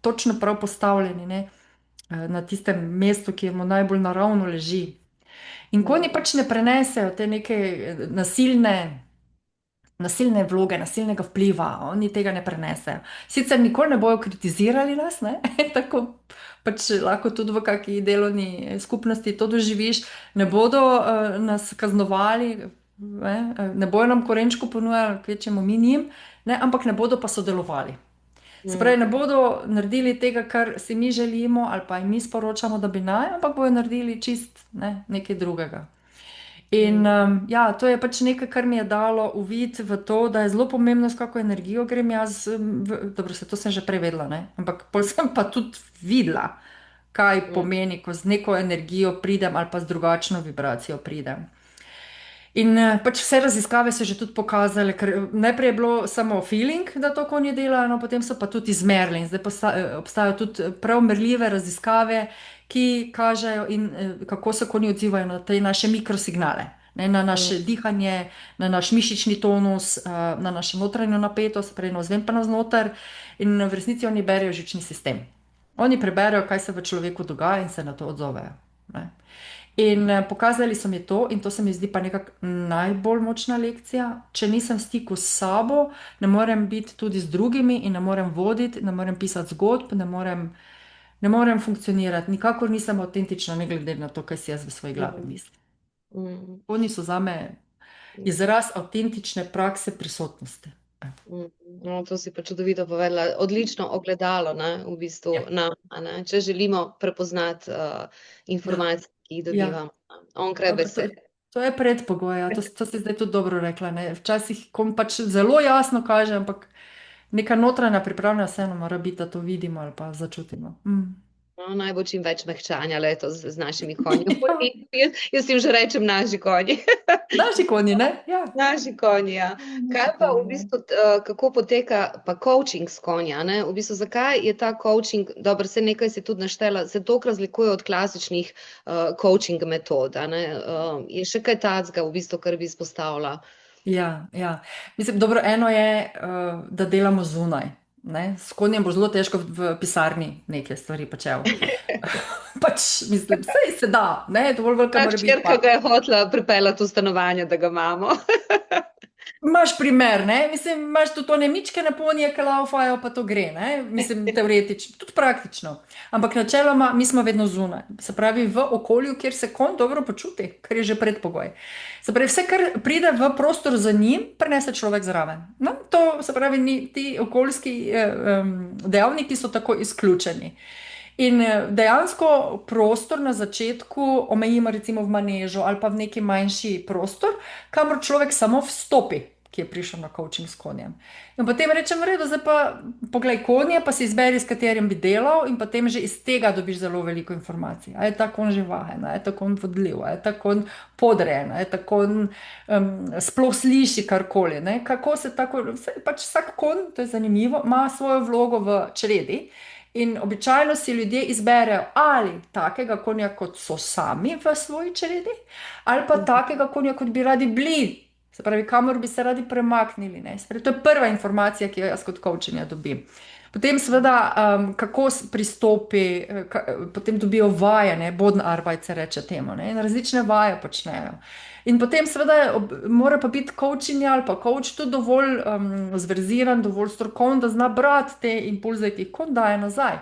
točno prav postavljeni, ne, na tistem mestu, ki mu najbolj naravno leži. In konji pač ne prenesejo te neke nasilne vloge, nasilnega vpliva, oni tega ne prenesejo. Sicer nikoli ne bojo kritizirali nas, ne, tako pač lahko tudi v kakšni delovni skupnosti to doživiš, ne bodo nas kaznovali, ne bojo nam korenčko ponujali, kvečjemu mi njim, ne, ampak ne bodo pa sodelovali. Se pravi, ne bodo naredili tega, kar si mi želimo, ali pa jim mi sporočamo, da bi naj, ampak bojo naredili čist nekaj drugega. In ja, to je pač nekaj, kar mi je dalo uvid v to, da je zelo pomembno, s kako energijo grem jaz, dobro, to sem že prej vedela, ne? Ampak pol sem pa tudi videla, kaj pomeni, ko z neko energijo pridem ali pa z drugačno vibracijo pridem. In pač vse raziskave so že tudi pokazale, ker najprej je bilo samo feeling, da to konji delajo, no potem so pa tudi izmerili in zdaj obstajajo tudi prav merljive raziskave, ki kažejo, kako se konji odzivajo na te naše mikrosignale, ne, na naše dihanje, na naš mišični tonus, na našo notranjo napetost, prej navzven pa navznoter, in v resnici oni berejo živčni sistem. Oni preberejo, kaj se v človeku dogaja in se na to odzovejo, ne. In pokazali so mi to, in to se mi zdi pa nekako najbolj močna lekcija. Če nisem v stiku s sabo, ne morem biti tudi z drugimi in ne morem voditi, ne morem pisati zgodb, ne morem funkcionirati. Nikakor nisem avtentična, ne glede na to, kaj si jaz v svoji glavi mislim. Oni so zame izraz avtentične prakse prisotnosti. No, to si pa čudovito povedala. Odlično ogledalo, ne, v bistvu nam, ne, če želimo prepoznati informacije, ki jih dobivamo onkraj besede. To je predpogoj, to si zdaj tudi dobro rekla, ne. Včasih konj pač zelo jasno kaže, ampak neka notranja pripravljenost vseeno mora biti, da to vidimo ali pa začutimo. No, naj bo čim več mehčanja letos z našimi konji. Jaz jim že rečem naši konji. Naši konji, ne? Ja. Naši konji, ja. Kaj pa v bistvu, kako poteka pa coaching s konja, ne? V bistvu, zakaj je ta coaching, dobro, se nekaj si tudi naštela, se toliko razlikuje od klasičnih coaching metod, ne? Je še kaj takega v bistvu, kar bi izpostavila? Ja. Mislim, dobro, eno je, da delamo zunaj. Ne? S konjem bo zelo težko v pisarni neke stvari počel. Pač, mislim, saj se da, ne? Dovolj velika mora biti. Hčerka ga je hotela pripeljati v stanovanje, da ga imamo. Imaš primer, ne? Mislim, imaš tudi one mičkene ponije, ki laufajo, pa to gre, ne? Mislim, teoretično, tudi praktično. Ampak načeloma mi smo vedno zunaj. Se pravi, v okolju, kjer se konj dobro počuti, kar je že predpogoj. Se pravi, vse, kar pride v prostor za njim, prenese človek zraven. No, to to, se pravi, ti okoljski dejavniki so tako izključeni. In dejansko prostor na začetku omejimo recimo v manežu ali pa v neki manjši prostor, kamor človek samo vstopi, ki je prišel na coaching s konjem. In potem rečem, v redu, zdaj pa poglej konje, pa si izberi, s katerim bi delal in potem že iz tega dobiš zelo veliko informacij. A je ta konj živahen, a je ta konj vodljiv, a je ta konj podrejen, a je ta konj sploh sliši karkoli. Ne? Kako se tako, pač vsak konj, to je zanimivo, ima svojo vlogo v čredi. In običajno si ljudje izberejo ali takega konja, kot so sami v svoji čredi, ali pa takega konja, kot bi radi bili, se pravi, kamor bi se radi premaknili. Ne? Se pravi, to je prva informacija, ki jo jaz kot coachinja dobim. Potem seveda, kako pristopi, potem dobijo vaje, ne, Bodenarbeit se reče temu, ne, in različne vaje počnejo. In potem seveda mora pa biti coachinja ali pa coach tudi dovolj zverziran, dovolj strokoven, da zna brati te impulze, ki jih konj daje nazaj.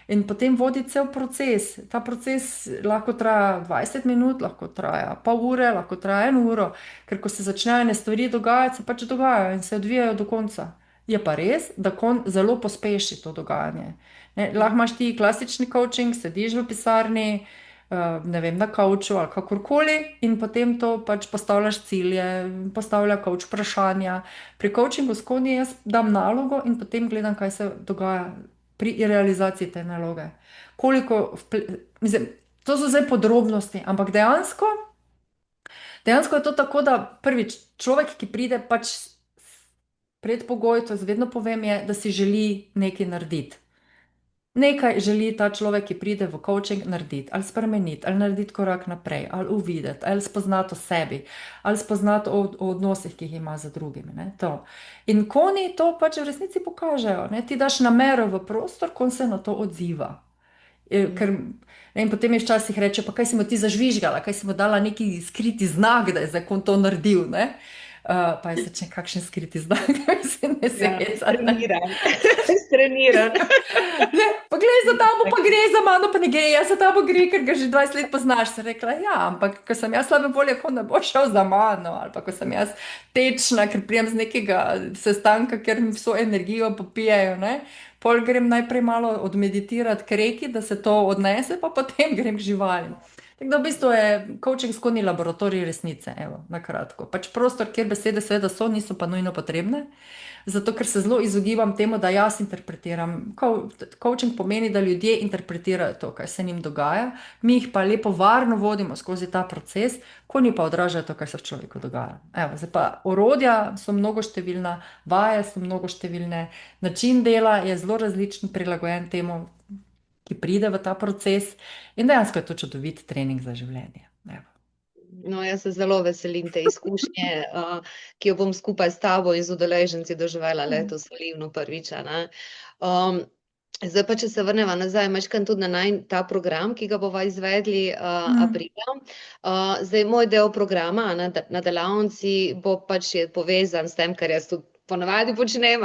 In potem vodi cel proces. Ta proces lahko traja 20 minut, lahko traja pol ure, lahko traja 1 uro, ker ko se začnejo ene stvari dogajati, se pač dogajajo in se odvijajo do konca. Je pa res, da konj zelo pospeši to dogajanje. Ne, lahko imaš ti klasični coaching, sediš v pisarni, ne vem, na kavču ali kakorkoli in potem to pač postavljaš cilje, postavlja coach vprašanja. Pri coachingu s konji jaz dam nalogo in potem gledam, kaj se dogaja pri realizaciji te naloge. Mislim, to so zdaj podrobnosti, ampak dejansko je to tako, da prvič, človek, ki pride, pač predpogoj, to jaz vedno povem, je, da si želi nekaj narediti. Nekaj želi ta človek, ki pride v coaching, narediti, ali spremeniti, ali narediti korak naprej, ali uvideti, ali spoznati o sebi, ali spoznati o odnosih, ki jih ima z drugimi. Ne, to. In konji to pač v resnici pokažejo. Ne, ti daš namero v prostor, konj se na to odziva. Ker, ne, in potem je včasih reče, pa kaj si mu ti zažvižgala, kaj si mu dala neki skriti znak, da je zdaj konj to naredil. Ne? Pa je začel kakšen skriti znak, mislim, ne se hecati. Streniran. Pa gledaj, za tabo pa gre, za mano pa ne gre, jaz za tabo gre, ker ga že 20 let poznaš. Sem rekla, ja, ampak ko sem jaz slabe volje, ko ne bo šel za mano, ali pa ko sem jaz tečna, ker prijem z nekega sestanka, ker mi vso energijo popijajo, ne. Pol grem najprej malo odmeditirati k reki, da se to odnese, pa potem grem k živalim. Tako da v bistvu je coaching s konji laboratorij resnice, evo, na kratko. Pač prostor, kjer besede seveda so, niso pa nujno potrebne, zato ker se zelo izogibam temu, da jaz interpretiram. Coaching pomeni, da ljudje interpretirajo to, kaj se njim dogaja, mi jih pa lepo varno vodimo skozi ta proces, konji pa odražajo to, kaj se v človeku dogaja. Evo, zdaj pa orodja so mnogoštevilna, vaje so mnogoštevilne, način dela je zelo različen, prilagojen temu, ki pride v ta proces, in dejansko je to čudovit trening za življenje. Evo. No, jaz se zelo veselim te izkušnje, ki jo bom skupaj s tabo in z udeleženci doživela letos v Livnu prvič. Zdaj pa, če se vrneva nazaj, majčkeno tudi na ta program, ki ga bova izvedli aprila. Zdaj, moj del programa na delavnici bo pač povezan s tem, kar jaz tudi ponavadi počnem,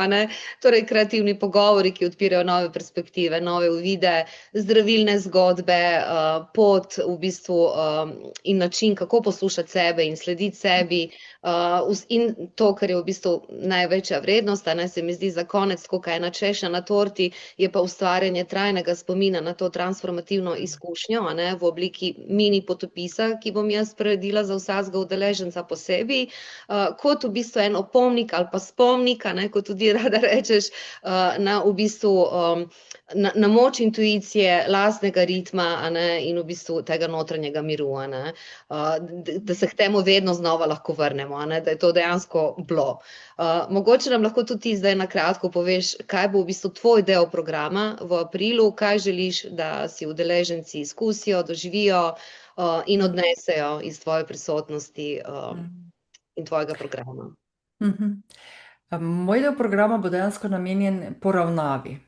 torej kreativni pogovori, ki odpirajo nove perspektive, nove uvide, zdravilne zgodbe, pot v bistvu in način, kako poslušati sebe in slediti sebi, in to, kar je v bistvu največja vrednost, se mi zdi za konec, kot ena češnja na torti, je pa ustvarjanje trajnega spomina na to transformativno izkušnjo, v obliki mini potopisa, ki bom jaz priredila za vsakega udeleženca posebej, kot v bistvu en opomnik ali pa spomnik, kot tudi rada rečeš, na v bistvu na moč intuicije, lastnega ritma, in v bistvu tega notranjega miru, da se k temu vedno znova lahko vrnemo, da je to dejansko bilo. Mogoče nam lahko tudi ti zdaj na kratko poveš, kaj bo v bistvu tvoj del programa v aprilu, kaj želiš, da si udeleženci izkusijo, doživijo in odnesejo iz tvoje prisotnosti in tvojega programa. Moj del programa bo dejansko namenjen poravnavi.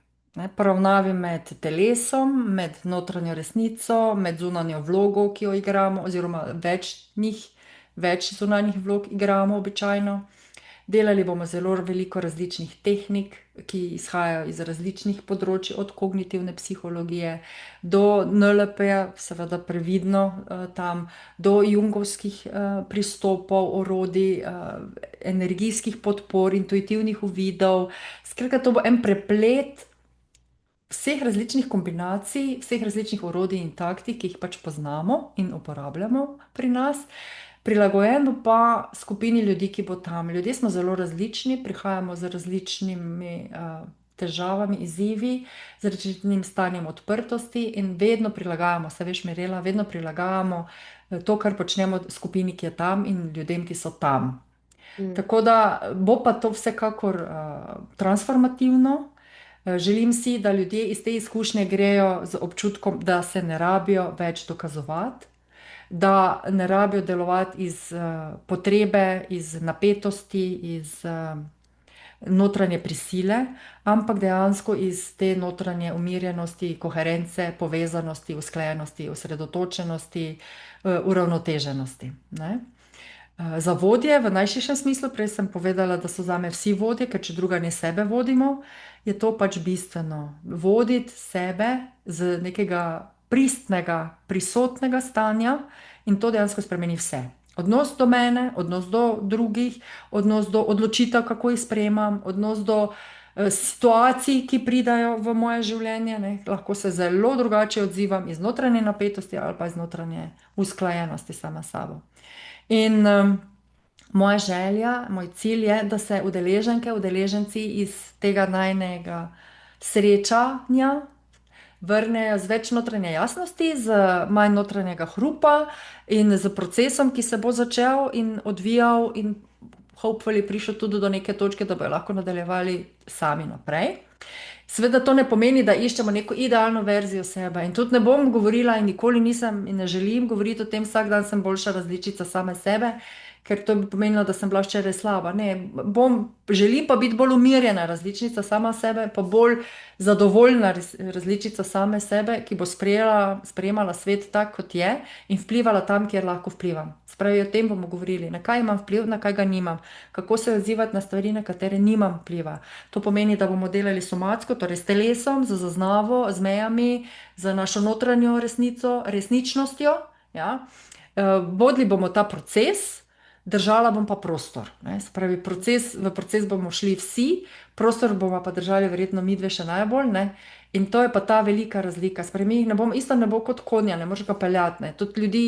Poravnavi med telesom, med notranjo resnico, med zunanjo vlogo, ki jo igramo, oziroma več zunanjih vlog igramo običajno. Delali bomo zelo veliko različnih tehnik, ki izhajajo iz različnih področji, od kognitivne psihologije do NLP-ja, seveda previdno tam, do jungovskih pristopov, orodij, energijskih podpor, intuitivnih uvidov. Skratka, to bo en preplet vseh različnih kombinacij, vseh različnih orodij in taktik, ki jih pač poznamo in uporabljamo pri nas. Prilagojen bo pa skupini ljudi, ki bo tam. Ljudje smo zelo različni, prihajamo z različnimi težavami, izzivi, z različnim stanjem odprtosti in vedno prilagajamo, se veš, Mirela, vedno prilagajamo to, kar počnemo skupini, ki je tam in ljudem, ki so tam. Tako da bo pa to vsekakor transformativno. Želim si, da ljudje iz te izkušnje grejo z občutkom, da se ne rabijo več dokazovati, da ne rabijo delovati iz potrebe, iz napetosti, iz notranje prisile, ampak dejansko iz te notranje umirjenosti, koherence, povezanosti, usklajenosti, osredotočenosti, uravnoteženosti. Ne? Za vodje v najširšem smislu, prej sem povedala, da so zame vsi vodje, ker če druga ne sebe vodimo, je to pač bistveno. Voditi sebe z nekega pristnega, prisotnega stanja in to dejansko spremeni vse. Odnos do mene, odnos do drugih, odnos do odločitev, kako jih sprejemam, odnos do situacij, ki pridajo v moje življenje. Ne? Lahko se zelo drugače odzivam iz notranje napetosti ali pa iz notranje usklajenosti sama s sabo. In moja želja, moj cilj je, da se udeleženke, udeleženci iz tega najnega srečanja vrnejo z več notranje jasnosti, z manj notranjega hrupa in z procesom, ki se bo začel in odvijal in hopefully prišel tudi do neke točke, da bojo lahko nadaljevali sami naprej. Seveda to ne pomeni, da iščemo neko idealno verzijo sebe in tudi ne bom govorila in nikoli nisem in ne želim govoriti o tem, vsak dan sem boljša različica same sebe, ker to bi pomenilo, da sem bila včeraj slaba. Ne, želim pa biti bolj umirjena različica sama sebe, pa bolj zadovoljna različica same sebe, ki bo sprejemala svet tak, kot je in vplivala tam, kjer lahko vplivam. Spravi, o tem bomo govorili, na kaj imam vpliv, na kaj ga nimam, kako se odzivati na stvari, na katere nimam vpliva. To pomeni, da bomo delali somatsko, torej s telesom, z zaznavo, z mejami, z našo notranjo resnico, resničnostjo. Ja? Vodili bomo ta proces, držala bom pa prostor. Ne? Spravi, v proces bomo šli vsi, prostor bomo pa držali verjetno midve še najbolj. Ne? In to je pa ta velika razlika. Spravi, isto ne bo kot konja, ne moreš ga peljati. Ne? Tudi ljudi,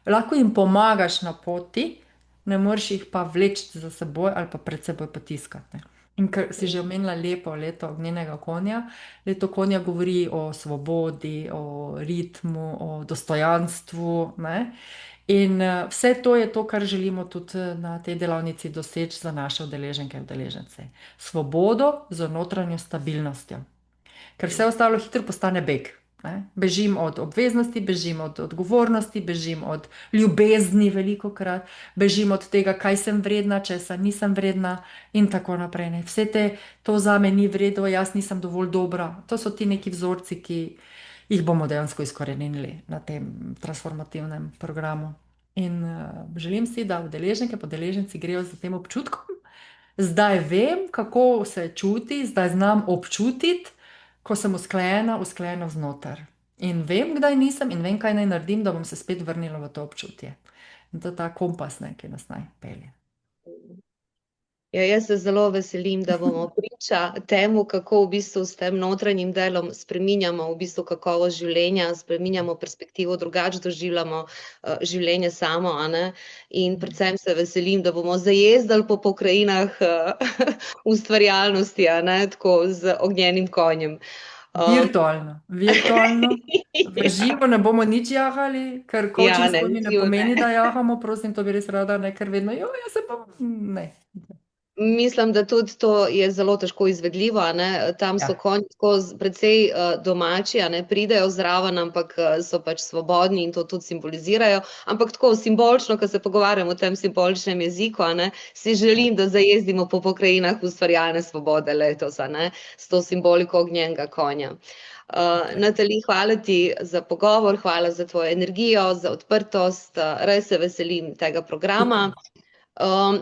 lahko jim pomagaš na poti, ne moreš jih pa vleči za seboj ali pa pred seboj potiskati. Ne? In ker si že omenila lepo leto ognjenega konja, leto konja govori o svobodi, o ritmu, o dostojanstvu. Ne? In vse to je to, kar želimo tudi na tej delavnici doseči za naše udeleženke in udeležence. Svobodo z notranjo stabilnostjo. Ker vse ostalo hitro postane beg. Ne? Bežim od obveznosti, bežim od odgovornosti, bežim od ljubezni velikokrat, bežim od tega, kaj sem vredna, česa nisem vredna in tako naprej. Ne? Vse to zame ni vredno, jaz nisem dovolj dobra. To so ti neki vzorci, ki jih bomo dejansko izkoreninili na tem transformativnem programu. In želim si, da udeleženke, udeleženci grejo z tem občutkom. Zdaj vem, kako se čuti, zdaj znam občutiti, ko sem usklajena vznoter. In vem, kdaj nisem in vem, kaj naj naredim, da bom se spet vrnila v to občutje. In to je ta kompas, ki nas naj pelje. Ja, jaz se zelo veselim, da bomo priča temu, kako v bistvu s tem notranjim delom spreminjamo v bistvu kakovost življenja, spreminjamo perspektivo, drugače doživljamo življenje samo, a ne? In predvsem se veselim, da bomo zajezdali po pokrajinah ustvarjalnosti, a ne? Tako z ognjenim konjem. Virtualno. V živo ne bomo nič jahali, ker coaching s konji ne pomeni, da jahamo, prosim, to bi res rada, ne, ker vedno, jaz se pa, ne. Mislim, da tudi to je zelo težko izvedljivo, a ne, tam so konji tako precej domači, a ne, pridejo zraven, ampak so pač svobodni in to tudi simbolizirajo, ampak tako simbolično, ko se pogovarjamo o tem simboličnem jeziku, a ne, si želim, da zajezdimo po pokrajinah ustvarjalne svobode letos, a ne, s to simboliko ognjenega konja. Natali, hvala ti za pogovor, hvala za tvojo energijo, za odprtost, res se veselim tega programa.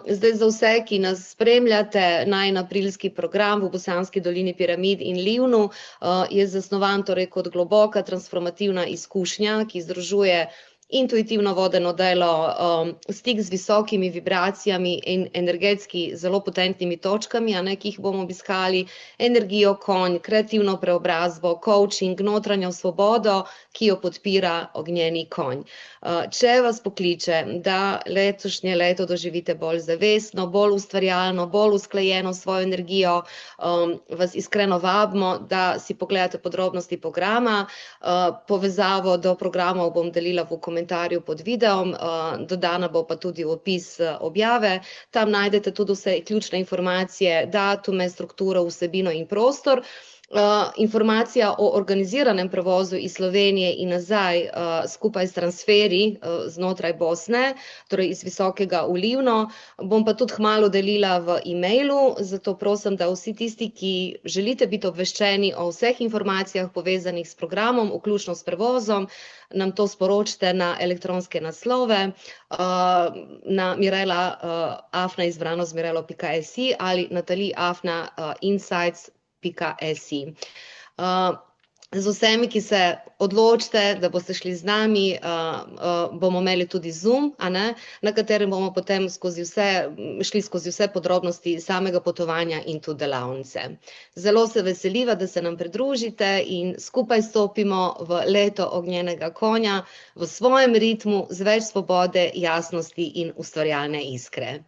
Zdaj za vse, ki nas spremljate, najin aprilski program v Bosanski dolini Piramid in Livnu je zasnovan torej kot globoka transformativna izkušnja, ki združuje intuitivno vodeno delo, stik z visokimi vibracijami in energetski zelo potentnimi točkami, ki jih bomo obiskali, energijo konj, kreativno preobrazbo, coaching, notranjo svobodo, ki jo podpira ognjeni konj. Če vas pokliče, da letošnje leto doživite bolj zavestno, bolj ustvarjalno, bolj usklajeno s svojo energijo, vas iskreno vabimo, da si pogledate podrobnosti programa. Povezavo do programov bom delila v komentarju pod videom, dodana bo pa tudi opis objave. Tam najdete tudi vse ključne informacije, datume, strukturo, vsebino in prostor. Informacija o organiziranem prevozu iz Slovenije in nazaj skupaj s transferi znotraj Bosne, torej iz Visokega v Livno, bom pa tudi kmalu delila v e-mailu, zato prosim, da vsi tisti, ki želite biti obveščeni o vseh informacijah povezanih s programom, vključno s prevozom, nam to sporočite na elektronske naslove, na mirela@izbrano.si ali natali@insights.si. Z vsemi, ki se odločite, da boste šli z nami, bomo imeli tudi Zoom, na katerem bomo potem šli skozi vse podrobnosti samega potovanja in tudi delavnice. Zelo se veseliva, da se nam pridružite in skupaj stopimo v leto ognjenega konja v svojem ritmu z več svobode, jasnosti in ustvarjalne iskre.